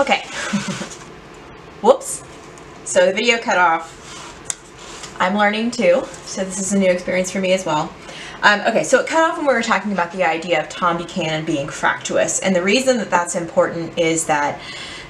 Okay. Whoops. So the video cut off. I'm learning too, so this is a new experience for me as well. Okay, so it cut off when we were talking about the idea of Tom Buchanan being fractious, and the reason that that's important is that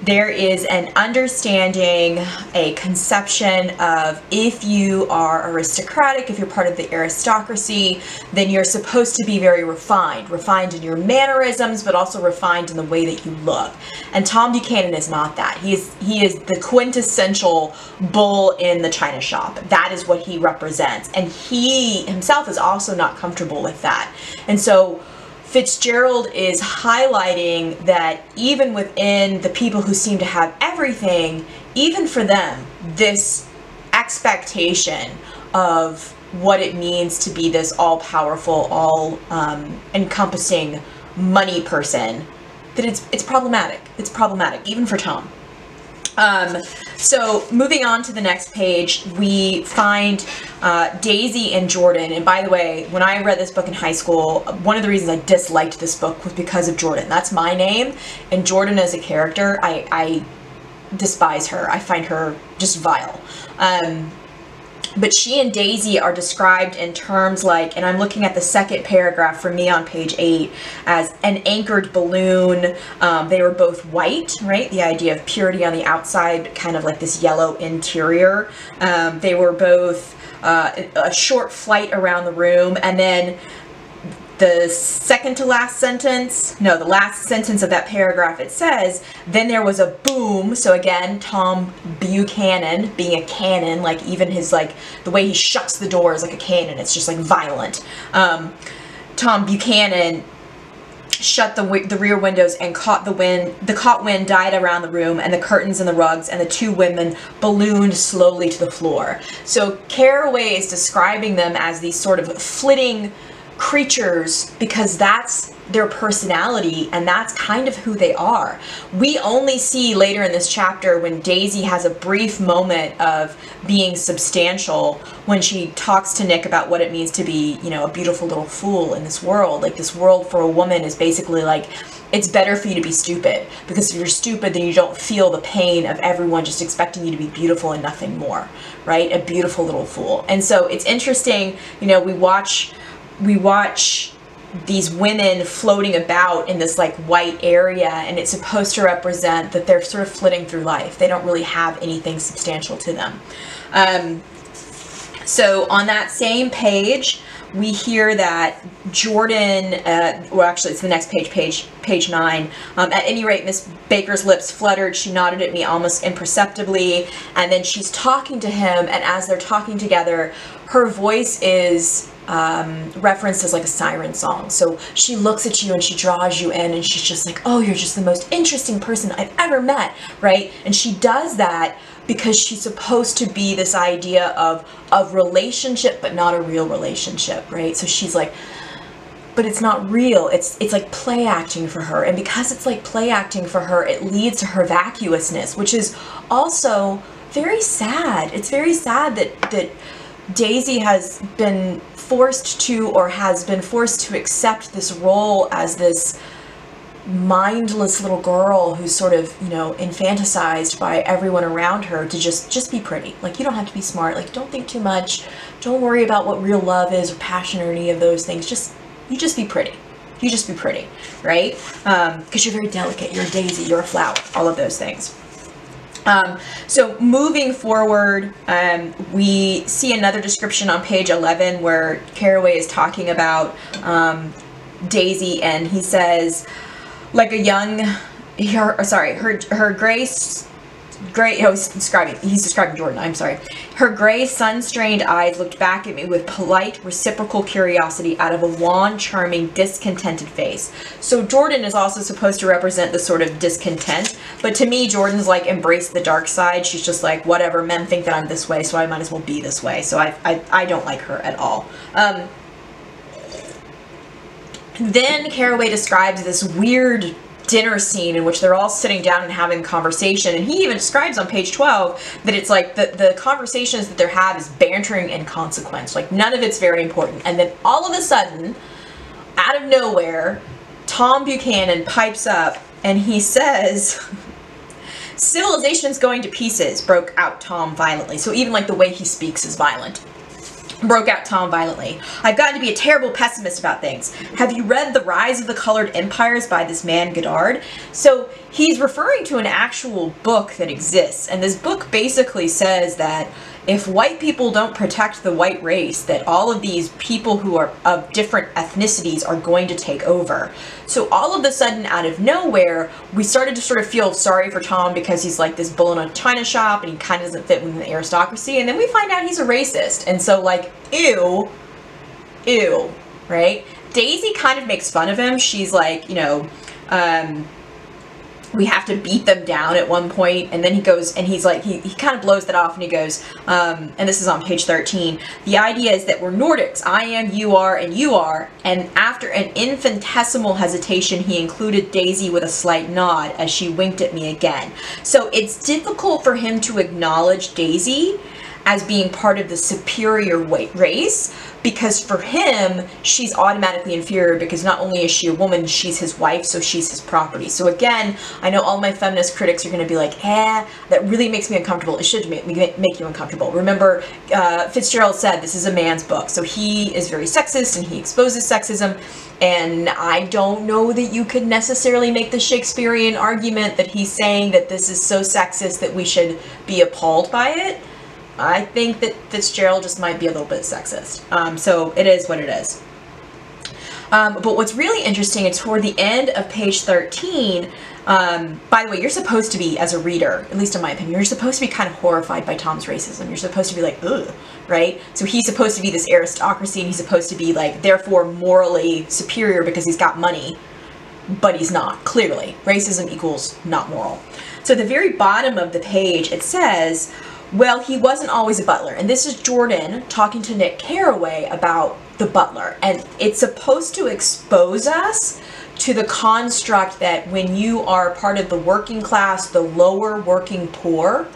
there is an understanding, a conception of if you are aristocratic, if you're part of the aristocracy, then you're supposed to be very refined. Refined in your mannerisms, but also refined in the way that you look. And Tom Buchanan is not that. He is the quintessential bull in the china shop. That is what he represents. And he himself is also not comfortable with that. And so Fitzgerald is highlighting that even within the people who seem to have everything, even for them, this expectation of what it means to be this all-powerful, all-encompassing money person, that it's problematic. It's problematic, even for Tom. So moving on to the next page, we find Daisy and Jordan. And by the way, when I read this book in high school, one of the reasons I disliked this book was because of Jordan. That's my name, and Jordan as a character, I despise her. I find her just vile. But she and Daisy are described in terms like, and I'm looking at the second paragraph for me on page 8, as an anchored balloon. They were both white, right? The idea of purity on the outside, kind of like this yellow interior. They were both a short flight around the room, and then the second to last sentence, no, the last sentence of that paragraph, it says, then there was a boom. So again, Tom Buchanan being a cannon, like even his, like, the way he shuts the door is like a cannon. It's just like violent. Tom Buchanan shut the rear windows and caught the wind. The caught wind died around the room, and the curtains and the rugs, and the two women ballooned slowly to the floor. So Carraway is describing them as these sort of flitting creatures because that's their personality and that's kind of who they are. We only see later in this chapter when Daisy has a brief moment of being substantial when she talks to Nick about what it means to be, you know, a beautiful little fool in this world. Like, this world for a woman is basically like, it's better for you to be stupid, because if you're stupid, then you don't feel the pain of everyone just expecting you to be beautiful and nothing more, right? A beautiful little fool. And so it's interesting, you know, we watch these women floating about in this like white area, and it's supposed to represent that they're sort of flitting through life. They don't really have anything substantial to them. So on that same page, we hear that Jordan, well, actually it's the next page, page 9. At any rate, Miss Baker's lips fluttered. She nodded at me almost imperceptibly, and then she's talking to him, and as they're talking together, her voice is referenced as like a siren song. So she looks at you and she draws you in, and she's just like, oh, you're just the most interesting person I've ever met, right? And she does that because she's supposed to be this idea of relationship, but not a real relationship, right? So she's like, but it's not real. It's like play acting for her. And because it's like play acting for her, it leads to her vacuousness, which is also very sad. It's very sad that Daisy has been forced to, or has been forced to accept this role as this mindless little girl who's sort of, you know, infantilized by everyone around her to just be pretty. Like, you don't have to be smart. Like, don't think too much. Don't worry about what real love is or passion or any of those things. You just be pretty. You just be pretty, right? Because you're very delicate. You're a daisy. You're a flower. All of those things. So moving forward, we see another description on page 11 where Carraway is talking about Daisy, and he says, like a young, her he's describing Jordan, I'm sorry. Her gray, sun-strained eyes looked back at me with polite, reciprocal curiosity out of a wan, charming, discontented face. So Jordan is also supposed to represent the sort of discontent, but to me, Jordan's like embraced the dark side. She's just like, whatever, men think that I'm this way, so I might as well be this way. So I don't like her at all. Then Carraway describes this weird dinner scene in which they're all sitting down and having a conversation, and he even describes on page 12 that it's like the conversations that they're having is bantering and consequence, like none of it's very important. And then all of a sudden, out of nowhere, Tom Buchanan pipes up and he says, Civilization's going to pieces, broke out Tom violently. So even like the way he speaks is violent. Broke out Tom violently. I've gotten to be a terrible pessimist about things. Have you read The Rise of the Colored Empires by this man Goddard? So he's referring to an actual book that exists, and this book basically says that if white people don't protect the white race, that all of these people who are of different ethnicities are going to take over. So all of a sudden, out of nowhere, we started to sort of feel sorry for Tom because he's like this bull in a china shop and he kind of doesn't fit within the aristocracy. And then we find out he's a racist. And so like, ew, right? Daisy kind of makes fun of him. She's like, you know, we have to beat them down at one point, and then he goes and he's like, he kind of blows that off and he goes, and this is on page 13, the idea is that we're Nordics, I am, you are, and after an infinitesimal hesitation, he included Daisy with a slight nod as she winked at me again. So it's difficult for him to acknowledge Daisy as being part of the superior white race, because for him, she's automatically inferior because not only is she a woman, she's his wife, so she's his property. So again, I know all my feminist critics are going to be like, that really makes me uncomfortable. It should make you uncomfortable. Remember, Fitzgerald said this is a man's book, so he is very sexist and he exposes sexism, and I don't know that you could necessarily make the Shakespearean argument that he's saying that this is so sexist that we should be appalled by it. I think that Fitzgerald just might be a little bit sexist. So it is what it is. But what's really interesting is toward the end of page 13, by the way, you're supposed to be, as a reader, at least in my opinion, you're supposed to be kind of horrified by Tom's racism. You're supposed to be like, ugh, right? So he's supposed to be this aristocracy, and he's supposed to be like, therefore morally superior because he's got money, but he's not, clearly. Racism equals not moral. So at the very bottom of the page, it says, well, he wasn't always a butler. And this is Jordan talking to Nick Carraway about the butler. And it's supposed to expose us to the construct that when you are part of the working class, the lower working poor,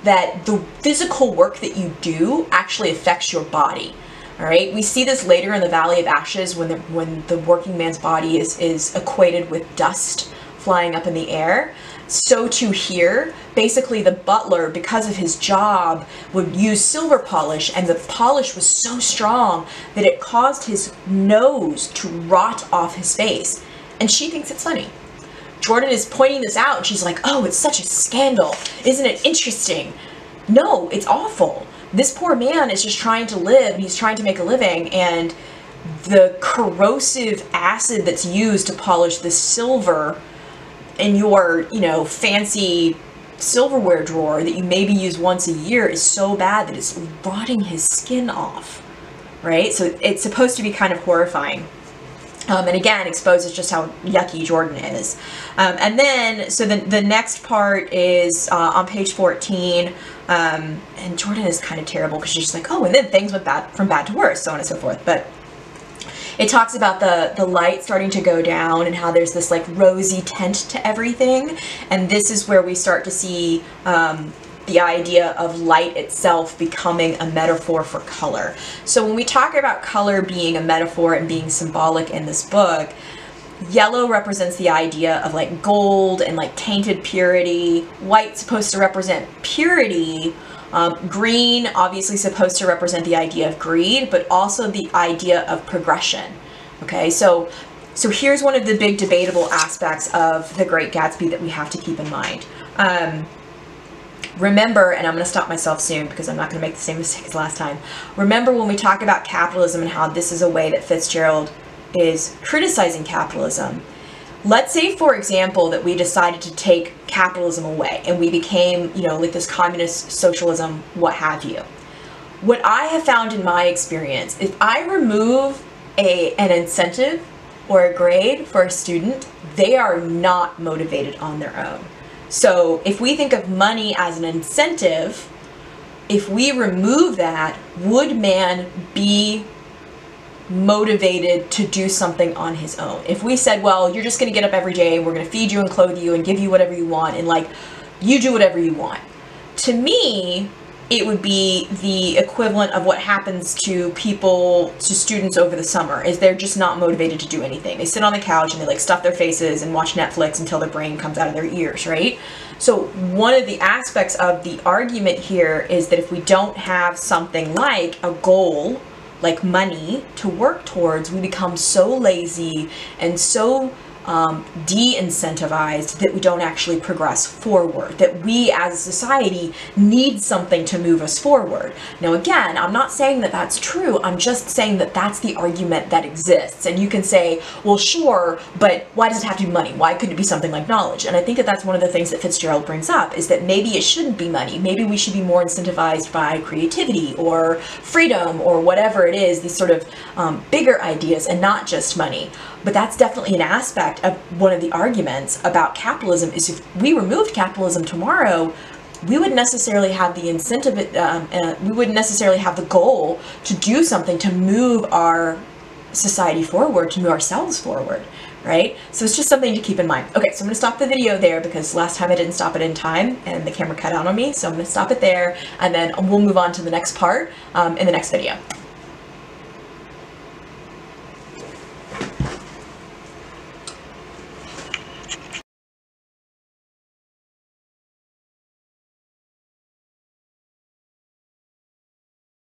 that the physical work that you do actually affects your body. All right, we see this later in the Valley of Ashes when the working man's body is equated with dust flying up in the air. So too here, basically the butler, because of his job, would use silver polish, and the polish was so strong that it caused his nose to rot off his face. And she thinks it's funny. Jordan is pointing this out, and she's like, oh, it's such a scandal. Isn't it interesting? No, it's awful. This poor man is just trying to live, and he's trying to make a living, and the corrosive acid that's used to polish the silver in your, you know, fancy silverware drawer that you maybe use once a year is so bad that it's rotting his skin off, right? So it's supposed to be kind of horrifying. And again, exposes just how yucky Jordan is. And then, so the next part is on page 14, and Jordan is kind of terrible because she's just like, oh, and then things went from bad to worse, so on and so forth. But it talks about the light starting to go down and how there's this like rosy tint to everything. And this is where we start to see the idea of light itself becoming a metaphor for color. So when we talk about color being a metaphor and being symbolic in this book, yellow represents the idea of like gold and like tainted purity. White's supposed to represent purity. Green, obviously supposed to represent the idea of greed, but also the idea of progression. Okay, so here's one of the big debatable aspects of The Great Gatsby that we have to keep in mind. Remember, and I'm going to stop myself soon because I'm not going to make the same mistake as last time. Remember when we talk about capitalism and how this is a way that Fitzgerald is criticizing capitalism. Let's say, for example, that we decided to take capitalism away and we became, you know, like this communist socialism, what have you. What I have found in my experience, if I remove an incentive or a grade for a student, they are not motivated on their own. So if we think of money as an incentive, if we remove that, would man be motivated to do something on his own? If we said, well, you're just going to get up every day and we're going to feed you and clothe you and give you whatever you want and like you do whatever you want. To me, it would be the equivalent of what happens to people, to students over the summer, is they're just not motivated to do anything. They sit on the couch and they like stuff their faces and watch Netflix until their brain comes out of their ears, right? So one of the aspects of the argument here is that if we don't have something like a goal, like money, to work towards, we become so lazy and so de-incentivized that we don't actually progress forward, that we as a society need something to move us forward. Now again, I'm not saying that that's true, I'm just saying that that's the argument that exists. And you can say, well sure, but why does it have to be money? Why couldn't it be something like knowledge? And I think that that's one of the things that Fitzgerald brings up, is that maybe it shouldn't be money. Maybe we should be more incentivized by creativity or freedom or whatever it is, these sort of bigger ideas, and not just money. But that's definitely an aspect of one of the arguments about capitalism, is if we removed capitalism tomorrow, we wouldn't necessarily have the incentive, we wouldn't necessarily have the goal to do something to move our society forward, to move ourselves forward, right? So it's just something to keep in mind. Okay, so I'm going to stop the video there because last time I didn't stop it in time and the camera cut out on me, so I'm going to stop it there, and then we'll move on to the next part in the next video.